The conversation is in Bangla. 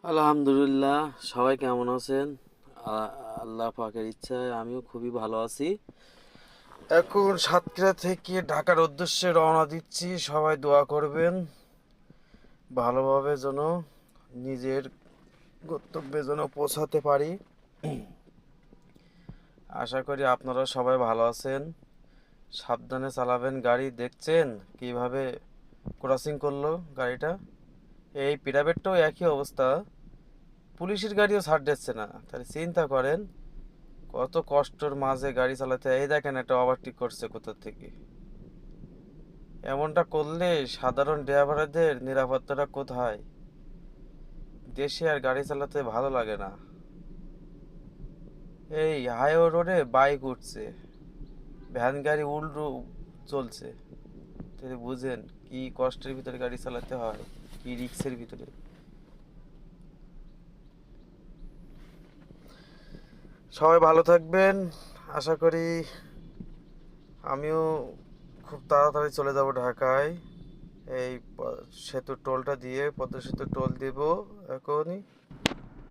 আলহামদুলিল্লাহ, সবাই কেমন আছেন? আল্লাহ পাকের ইচ্ছায় আমিও খুবই ভালো আছি। এখন সাতক্ষীরা থেকে ঢাকার উদ্দেশ্যে রওনা দিচ্ছি। সবাই দোয়া করবেন ভালোভাবে যেন নিজের গন্তব্যে যেন পৌঁছাতে পারি। আশা করি আপনারা সবাই ভালো আছেন। সাবধানে চালাবেন গাড়ি। দেখছেন কিভাবে ক্রসিং করলো গাড়িটা। এই পিরামিডটাও একই অবস্থা, পুলিশের গাড়িও ছাড় দিচ্ছে না। তাহলে চিন্তা করেন কত কষ্টর মাঝে গাড়ি চালাতে হয়। এই দেখেন একটা ওভারটেক করছে কোথা থেকে। এমনটা করলে সাধারণ ড্রাইভারদের নিরাপত্তাটা কোথায়? দেশে আর গাড়ি চালাতে ভালো লাগে না। এই হাইওয়ে রোডে বাইক উঠছে, ভ্যান গাড়ি উল্টো চলছে। তাহলে বুঝেন কি কষ্টের ভিতরে গাড়ি চালাতে হয়, কি রিক্সের ভিতরে। সবাই ভালো থাকবেন। আশা করি আমিও খুব তাড়াতাড়ি চলে যাব ঢাকায়। এই সেতুর টোলটা দিয়ে, পদ্মা সেতুর টোল দিব এখনই।